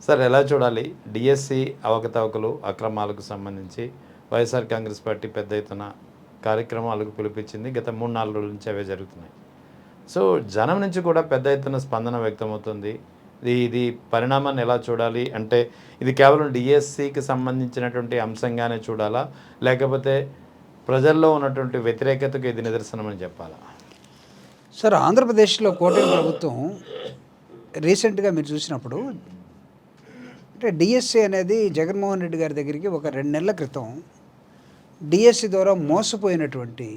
Sir ఎలా చూడాలి DSC అవకతవకలు అక్రమాలకు సంబంధించి వైఎస్ఆర్ కాంగ్రెస్ పార్టీ పెద్ద ఎత్తున కార్యక్రమాలకు పిలిపించింది. గత 3-4 రోజుల నుంచి అవే జరుగుతున్నాయి. సో జనం నుంచి కూడా పెద్ద ఎత్తున స్పందన వ్యక్తమవుతుంది. ఇది పరిణామాన్ని ఎలా చూడాలి అంటే ఇది కేవలం డిఎస్సికి సంబంధించినటువంటి అంశంగానే చూడాలా, లేకపోతే ప్రజల్లో ఉన్నటువంటి వ్యతిరేకతకు ఇది నిదర్శనమని చెప్పాలా? సార్, ఆంధ్రప్రదేశ్లో కూటమి ప్రభుత్వం రీసెంట్గా మీరు చూసినప్పుడు అంటే డిఎస్సి అనేది జగన్మోహన్ రెడ్డి గారి దగ్గరికి ఒక 2 నెలల క్రితం డిఎస్సి ద్వారా మోసపోయినటువంటి,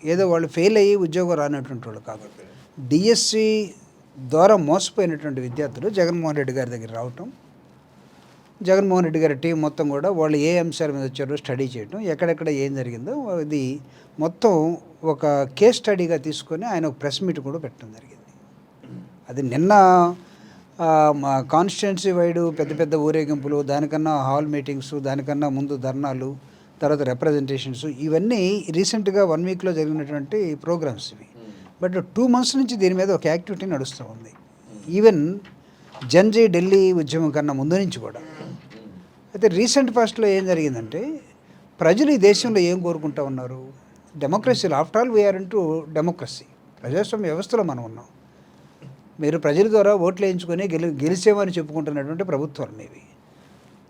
ఏదో వాళ్ళు ఫెయిల్ అయ్యి ఉద్యోగం రానటువంటి వాళ్ళు కాదు, డిఎస్సి ద్వారా మోసపోయినటువంటి విద్యార్థులు జగన్మోహన్ రెడ్డి గారి దగ్గర రావటం, జగన్మోహన్ రెడ్డి గారి టీం మొత్తం కూడా వాళ్ళు ఏ అంశాల మీద వచ్చారో స్టడీ చేయటం, ఎక్కడెక్కడ ఏం జరిగిందో ఇది మొత్తం ఒక కేస్ స్టడీగా తీసుకొని ఆయన ఒక ప్రెస్ మీట్ కూడా పెట్టడం జరిగింది. అది నిన్న మా కాన్స్టిట్యున్సీ వైడ్ పెద్ద పెద్ద ఊరేగింపులు, దానికన్నా హాల్ మీటింగ్స్, దానికన్నా ముందు ధర్నాలు, తర్వాత రిప్రజెంటేషన్స్, ఇవన్నీ రీసెంట్గా 1 వీక్లో జరిగినటువంటి ప్రోగ్రామ్స్ ఇవి. బట్ 2 months నుంచి దీని మీద ఒక యాక్టివిటీ నడుస్తూ ఉంది. ఈవెన్ జన్జీ ఢిల్లీ ఉద్యమం కన్నా ముందు నుంచి కూడా. అయితే రీసెంట్ పాస్ట్లో ఏం జరిగిందంటే, ప్రజలు ఈ దేశంలో ఏం కోరుకుంటూ ఉన్నారు? డెమోక్రసీలో, after all we are into democracy, ప్రజాస్వామ్య వ్యవస్థలో మనం ఉన్నాం. మీరు ప్రజల ద్వారా ఓట్లు వేయించుకొని గెలిచేమని చెప్పుకుంటున్నటువంటి ప్రభుత్వాలు ఇవి.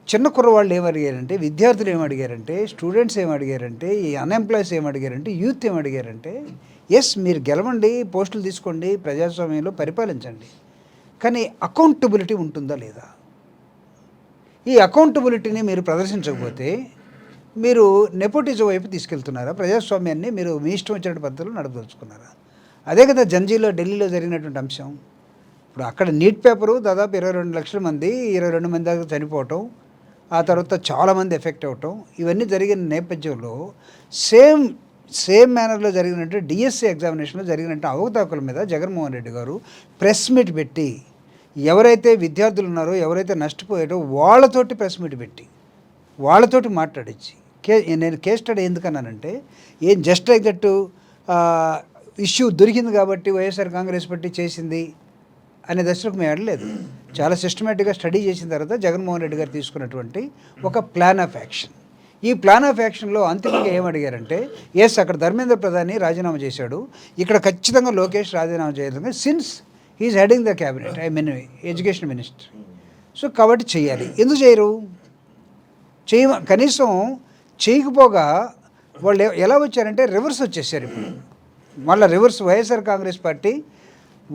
చిన్న కుర్రవాళ్ళు ఏమడిగారంటే, విద్యార్థులు ఏమడిగారంటే, స్టూడెంట్స్ ఏమడిగారంటే, ఈ అన్ఎంప్లాయీస్ ఏమడిగారంటే, యూత్ ఏమడిగారంటే, ఎస్ మీరు గెలవండి, పోస్టులు తీసుకోండి, ప్రజాస్వామ్యంలో పరిపాలించండి, కానీ అకౌంటబిలిటీ ఉంటుందా లేదా? ఈ అకౌంటబిలిటీని మీరు ప్రదర్శించకపోతే మీరు నెపోటిజం వైపు తీసుకెళ్తున్నారా? ప్రజాస్వామ్యాన్ని మీరు మీ ఇష్టం వచ్చినటువంటి పద్ధతిలో నడపదలుచుకున్నారా? అదే కదా జంజీలో ఢిల్లీలో జరిగినటువంటి అంశం. ఇప్పుడు అక్కడ నీట్ పేపరు దాదాపు 22 లక్షల మంది, 22 మంది దాకా చనిపోవటం, ఆ తర్వాత చాలామంది ఎఫెక్ట్ అవ్వటం, ఇవన్నీ జరిగిన నేపథ్యంలో సేమ్ మేనర్లో జరిగినట్టు డిఎస్సి ఎగ్జామినేషన్లో జరిగినట్టు అవకతవకల మీద జగన్మోహన్ రెడ్డి గారు ప్రెస్ మీట్ పెట్టి, ఎవరైతే విద్యార్థులు ఉన్నారో, ఎవరైతే నష్టపోయారో వాళ్ళతోటి ప్రెస్ మీట్ పెట్టి వాళ్ళతోటి మాట్లాడించి, నేను కేస్ స్టడీ ఎందుకన్నానంటే, ఏం జస్ట్ లైక్ దట్ ఇష్యూ దొరికింది కాబట్టి వైఎస్ఆర్ కాంగ్రెస్ పార్టీ చేసింది అనే దశకు మేము అడలేదు. చాలా సిస్టమేటిక్గా స్టడీ చేసిన తర్వాత జగన్మోహన్ రెడ్డి గారు తీసుకున్నటువంటి ఒక ప్లాన్ ఆఫ్ యాక్షన్. ఈ ప్లాన్ ఆఫ్ యాక్షన్లో అంతిమంగా ఏమడిగారంటే, ఎస్ అక్కడ ధర్మేంద్ర ప్రధాని రాజీనామా చేశాడు, ఇక్కడ ఖచ్చితంగా లోకేష్ రాజీనామా చేయలేదు, since he's heading the cabinet, I mean education minister. So కాబట్టి చేయాలి. ఎందుకు చేయరు? కనీసం చేయకపోగా వాళ్ళు ఎలా వచ్చారంటే రివర్స్ వచ్చేసారు. ఇప్పుడు మళ్ళీ రివర్స్ వైఎస్ఆర్ కాంగ్రెస్ పార్టీ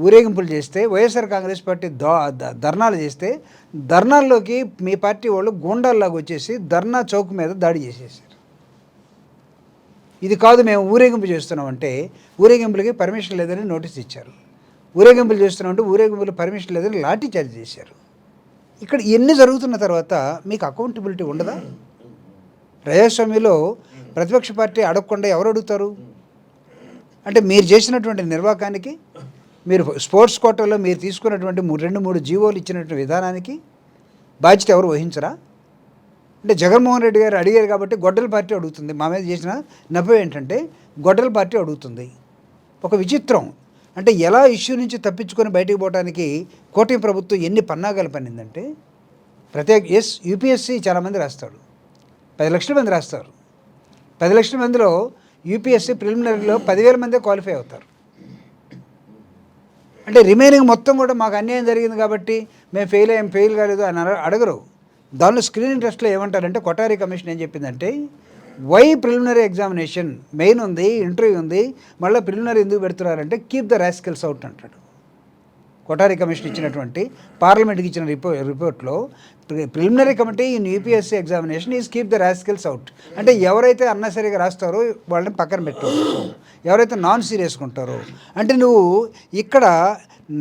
ఊరేగింపులు చేస్తే, వైఎస్ఆర్ కాంగ్రెస్ పార్టీ ధర్నాలు చేస్తే, ధర్నాల్లోకి మీ పార్టీ వాళ్ళు గూండాల్లాగా వచ్చేసి ధర్నా చౌక్ మీద దాడి చేసేసారు. ఇది కాదు మేము ఊరేగింపు చేస్తున్నామంటే, ఊరేగింపులకి పర్మిషన్ లేదని నోటీస్ ఇచ్చారు. ఊరేగింపులు చేస్తున్నామంటే ఊరేగింపులు పర్మిషన్ లేదని లాఠీ చార్జ్ చేశారు. ఇక్కడ ఇవన్నీ జరుగుతున్న తర్వాత మీకు అకౌంటబిలిటీ ఉండదా? ప్రజాస్వామ్యంలో ప్రతిపక్ష పార్టీ అడగకుండా ఎవరు అడుగుతారు? అంటే మీరు చేసినటువంటి నిర్వాకానికి, మీరు స్పోర్ట్స్ కోటాలో మీరు తీసుకున్నటువంటి 2-3 జీవోలు ఇచ్చినటువంటి విధానానికి బాధ్యత ఎవరు వహించరా? అంటే జగన్మోహన్ రెడ్డి గారు అడిగారు కాబట్టి గొడ్డల పార్టీ అడుగుతుంది. మా మీద చేసిన నవ్వు ఏంటంటే గొడ్డల పార్టీ అడుగుతుంది. ఒక విచిత్రం. అంటే ఎలా ఇష్యూ నుంచి తప్పించుకొని బయటకు పోవడానికి కూటమి ప్రభుత్వం ఎన్ని పన్నాగాలు పన్నిందంటే, యూపీఎస్సీ చాలామంది రాస్తాడు, 10 లక్షల మంది రాస్తారు. 10 లక్షల మందిలో యూపీఎస్సీ ప్రిలిమినరీలో 10,000 మందే క్వాలిఫై అవుతారు. అంటే రిమైనింగ్ మొత్తం కూడా మాకు అన్యాయం జరిగింది కాబట్టి మేము ఫెయిల్ కాలేదు అని అడగరు. దానిలో స్క్రీనింగ్ టెస్ట్లో ఏమంటారంటే, కొఠారి కమిషన్ ఏం చెప్పిందంటే, వై ప్రిలిమినరీ ఎగ్జామినేషన్ మెయిన్ ఉంది, ఇంటర్వ్యూ ఉంది, మళ్ళీ ప్రిలిమినరీ ఎందుకు పెడుతున్నారంటే కీప్ ద రాస్కెల్స్ అవుట్ అంటాడు. కొఠారి కమిషన్ ఇచ్చినటువంటి పార్లమెంట్కి ఇచ్చిన రిపోర్ట్లో preliminary committee in UPSC examination is keep the rascals out. అంటే ఎవరైతే అన్నసరిగా రాస్తారో వాళ్ళని పక్కన పెట్టవచ్చు, ఎవరైతే నాన్ సీరియస్గా ఉంటారో. అంటే నువ్వు ఇక్కడ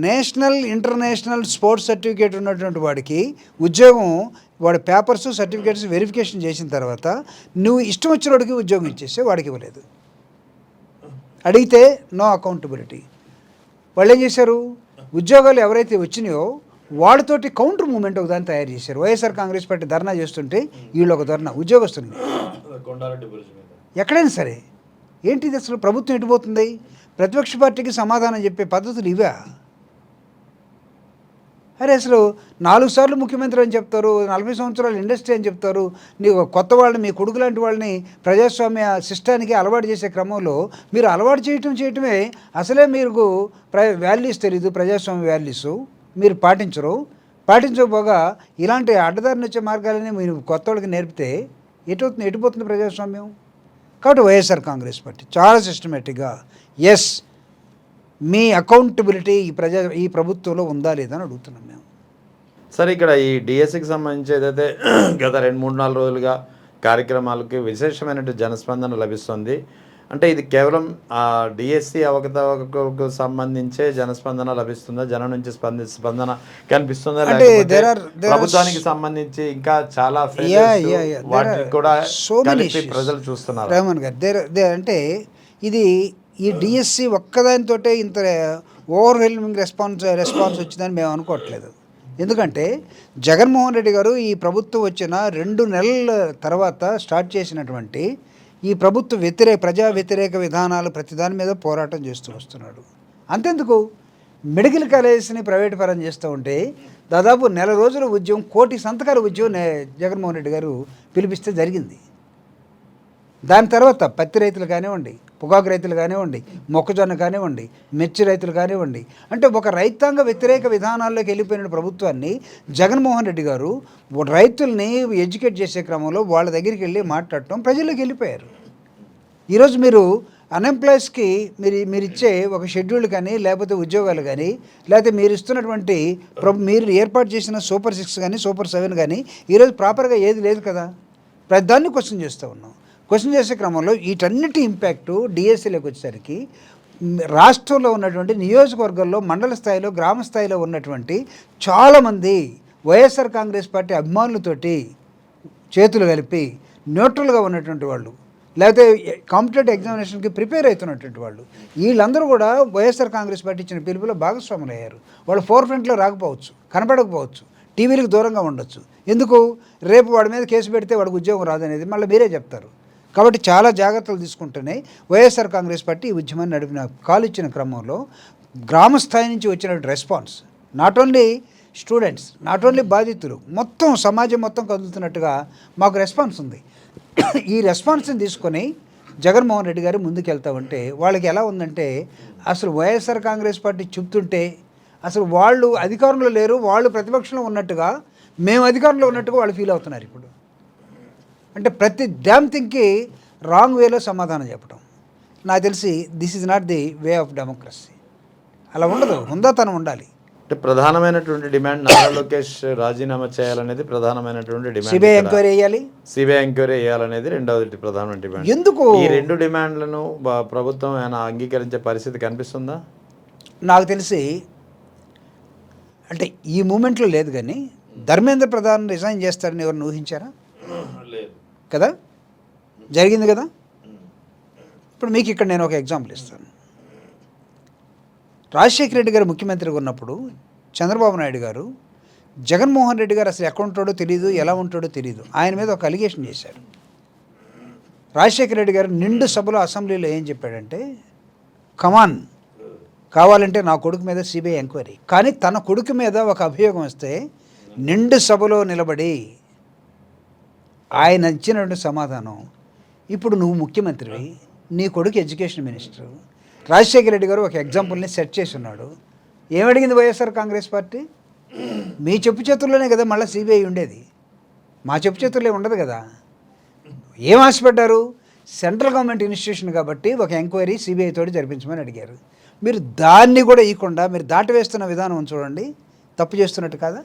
నేషనల్ ఇంటర్నేషనల్ స్పోర్ట్స్ సర్టిఫికేట్ ఉన్నటువంటి వాడికి ఉద్యోగం, వాడి పేపర్స్ సర్టిఫికేట్స్ వెరిఫికేషన్ చేసిన తర్వాత నువ్వు ఇష్టం వచ్చిన వాడికి ఉద్యోగం ఇచ్చేస్తే వాడికి ఇవ్వలేదు. అడిగితే నో అకౌంటబిలిటీ. వాళ్ళు ఏం చేశారు? ఉద్యోగాలు ఎవరైతే వచ్చినాయో వాళ్ళతోటి కౌంటర్ మూమెంట్ ఒకదాన్ని తయారు చేశారు. వైఎస్ఆర్ కాంగ్రెస్ పార్టీ ధర్నా చేస్తుంటే వీళ్ళు ఒక ధర్నా, ఉద్యోగస్తులు ఎక్కడైనా సరే. ఏంటిది అసలు? ప్రభుత్వం ఎటుపోతుంది? ప్రతిపక్ష పార్టీకి సమాధానం చెప్పే పద్ధతులు ఇవా? అరే అసలు 4 సార్లు ముఖ్యమంత్రి అని చెప్తారు, 40 సంవత్సరాలు ఇండస్ట్రీ అని చెప్తారు, నీకు కొత్త వాళ్ళని మీ కొడుకు లాంటి వాళ్ళని ప్రజాస్వామ్య సిస్టానికి అలవాటు చేసే క్రమంలో మీరు అలవాటు చేయటమే అసలే మీకు వాల్యూస్ తెలీదు, ప్రజాస్వామ్య వాల్యూస్ మీరు పాటించకపోగా ఇలాంటి అడ్డదారిని వచ్చే మార్గాలని మీరు కొత్త వాళ్ళకి నేర్పితే ఎటుపోతుంది ప్రజాస్వామ్యం? కాబట్టి వైఎస్ఆర్ కాంగ్రెస్ పార్టీ చాలా సిస్టమేటిక్గా ఎస్ మీ అకౌంటబిలిటీ ఈ ప్రభుత్వంలో ఉందా లేదా అని అడుగుతున్నాం మేము. సరే, ఇక్కడ ఈ డిఎస్సికి సంబంధించి ఏదైతే గత 2-3-4 రోజులుగా కార్యక్రమాలకి విశేషమైనటువంటి జనస్పందన లభిస్తుంది. అంటే ఇది కేవలం డిఎస్సి అవకతవకకు సంబంధించే జనస్పందన లభిస్తుందా, జనం నుంచి స్పందన కనిపిస్తుందా, లేకపోతే ప్రభుత్వానికి సంబంధించి ఇంకా చాలా వాటిని కూడా ప్రజలు చూస్తున్నారు? రేవంత్ గారు అంటే ఇది ఈ డిఎస్సి ఒక్కదానితోటే ఇంత ఓవర్వెల్మింగ్ రెస్పాన్స్ వచ్చిందని మేము అనుకోవట్లేదు. ఎందుకంటే జగన్మోహన్ రెడ్డి గారు ఈ ప్రభుత్వం వచ్చిన 2 నెలల తర్వాత స్టార్ట్ చేసినటువంటి ఈ ప్రజా వ్యతిరేక విధానాలు ప్రతిదాని మీద పోరాటం చేస్తూ వస్తున్నాడు. అంతెందుకు మెడికల్ కాలేజెస్ని ప్రైవేట్ పరం చేస్తూ ఉంటే దాదాపు 1 రోజుల ఉద్యమం, 1 కోటి సంతకాల ఉద్యమం జగన్మోహన్ రెడ్డి గారు పిలిపిస్తే జరిగింది. దాని తర్వాత పత్తి రైతులు కానివ్వండి, పొగాకు రైతులు కానివ్వండి, మొక్కజొన్న కానివ్వండి, మిర్చి రైతులు కానివ్వండి, అంటే ఒక రైతాంగ వ్యతిరేక విధానాల్లోకి వెళ్ళిపోయిన ప్రభుత్వాన్ని జగన్మోహన్ రెడ్డి గారు రైతుల్ని ఎడ్యుకేట్ చేసే క్రమంలో వాళ్ళ దగ్గరికి వెళ్ళి మాట్లాడటం ప్రజల్లోకి వెళ్ళిపోయారు. ఈరోజు మీరు అన్ఎంప్లాయీస్కి మీరు ఇచ్చే ఒక షెడ్యూల్ కానీ, లేకపోతే ఉద్యోగాలు కానీ, లేకపోతే మీరు ఇస్తున్నటువంటి మీరు ఏర్పాటు చేసిన సూపర్ 6 కానీ, సూపర్ 7 కానీ ఈరోజు ప్రాపర్గా ఏది లేదు కదా. ప్రతిదాన్ని క్వశ్చన్ చేస్తూ ఉన్నాం. క్వశ్చన్ చేసే క్రమంలో వీటన్నిటి ఇంపాక్టు డిఎస్సీలోకి వచ్చేసరికి రాష్ట్రంలో ఉన్నటువంటి నియోజకవర్గాల్లో, మండల స్థాయిలో, గ్రామ స్థాయిలో ఉన్నటువంటి చాలామంది వైఎస్ఆర్ కాంగ్రెస్ పార్టీ అభిమానులతోటి చేతులు కలిపి న్యూట్రల్గా ఉన్నటువంటి వాళ్ళు, లేకపోతే కాంపిటేటివ్ ఎగ్జామినేషన్కి ప్రిపేర్ అవుతున్నటువంటి వాళ్ళు, వీళ్ళందరూ కూడా వైఎస్ఆర్ కాంగ్రెస్ పార్టీ ఇచ్చిన పిలుపులో భాగస్వాములు అయ్యారు. వాళ్ళు ఫోర్ ఫ్రంట్లో రాకపోవచ్చు, కనపడకపోవచ్చు, టీవీలకు దూరంగా ఉండొచ్చు. ఎందుకు? రేపు వాడి మీద కేసు పెడితే వాడికి ఉద్యోగం రాదనేది మళ్ళీ మీరే చెప్తారు. కాబట్టి చాలా జాగ్రత్తలు తీసుకుంటూనే వైఎస్ఆర్ కాంగ్రెస్ పార్టీ ఈ ఉద్యమాన్ని కాలు ఇచ్చిన క్రమంలో గ్రామ స్థాయి నుంచి వచ్చినటువంటి response, not only students, not only బాధితులు, మొత్తం సమాజం మొత్తం కదులుతున్నట్టుగా మాకు రెస్పాన్స్ ఉంది. ఈ రెస్పాన్స్ని తీసుకొని జగన్మోహన్ రెడ్డి గారు ముందుకెళ్తా ఉంటే వాళ్ళకి ఎలా ఉందంటే, అసలు వైఎస్ఆర్ కాంగ్రెస్ పార్టీ చెప్తుంటే అసలు వాళ్ళు అధికారంలో లేరు, వాళ్ళు ప్రతిపక్షంలో ఉన్నట్టుగా, మేము అధికారంలో ఉన్నట్టుగా వాళ్ళు ఫీల్ అవుతున్నారు. ఇప్పుడు అంటే ప్రతి డ్యామ్ థింగ్కి రాంగ్ వేలో సమాధానం చెప్పడం, నాకు తెలిసి this is not the way of democracy. అలా ఉండదు, హుందాతనం ఉండాలి. అంటే ప్రధానమైనటువంటి డిమాండ్ నారా లోకేష్ రాజీనామా చేయాలనేది ప్రధానమైనటువంటి డిమాండ్. సిబిఐ ఎంక్వైరీ చేయాలనేది రెండవది ప్రధానమైన డిమాండ్. ఎందుకు ఈ 2 డిమాండ్లను ప్రభుత్వం ఏమైనా అంగీకరించే పరిస్థితి కనిపిస్తుందా? నాకు తెలిసి అంటే ఈ మూమెంట్లో లేదు, కానీ ధర్మేంద్ర ప్రధాన్ రిజైన్ చేస్తారని ఎవరిని ఊహించారా? కదా, జరిగింది కదా. ఇప్పుడు మీకు ఇక్కడ నేను ఒక ఎగ్జాంపుల్ ఇస్తాను. రాజశేఖర రెడ్డి గారు ముఖ్యమంత్రిగా ఉన్నప్పుడు చంద్రబాబు నాయుడు గారు జగన్మోహన్ రెడ్డి గారు అసలు ఎక్కడ ఉంటాడో తెలియదు, ఎలా ఉంటాడో తెలియదు, ఆయన మీద ఒక అలిగేషన్ చేశారు. రాజశేఖర రెడ్డి గారు నిండు సభలో అసెంబ్లీలో ఏం చెప్పాడంటే, కమాన్, కావాలంటే నా కొడుకు మీద సిబిఐ ఎంక్వైరీ. కానీ తన కొడుకు మీద ఒక అభియోగం వస్తే నిండు సభలో నిలబడి ఆయన ఇచ్చినటువంటి సమాధానం, ఇప్పుడు నువ్వు ముఖ్యమంత్రివి, నీ కొడుకు ఎడ్యుకేషన్ మినిస్టర్. రాజశేఖర రెడ్డి గారు ఒక ఎగ్జాంపుల్ని సెట్ చేసి ఉన్నాడు. ఏమడిగింది వైఎస్ఆర్ కాంగ్రెస్ పార్టీ? మీ చెప్పు చేతుల్లోనే కదా మళ్ళీ సిబిఐ ఉండేది, మా చెప్పు చేతుల్లో ఉండదు కదా. ఏం ఆశపడ్డారు? సెంట్రల్ గవర్నమెంట్ ఇన్స్టిట్యూషన్ కాబట్టి ఒక ఎంక్వైరీ సిబిఐ తోటి జరిపించమని అడిగారు. మీరు దాన్ని కూడా ఇవ్వకుండా మీరు దాటివేస్తున్న విధానం చూడండి, తప్పు చేస్తున్నట్టు కాదా?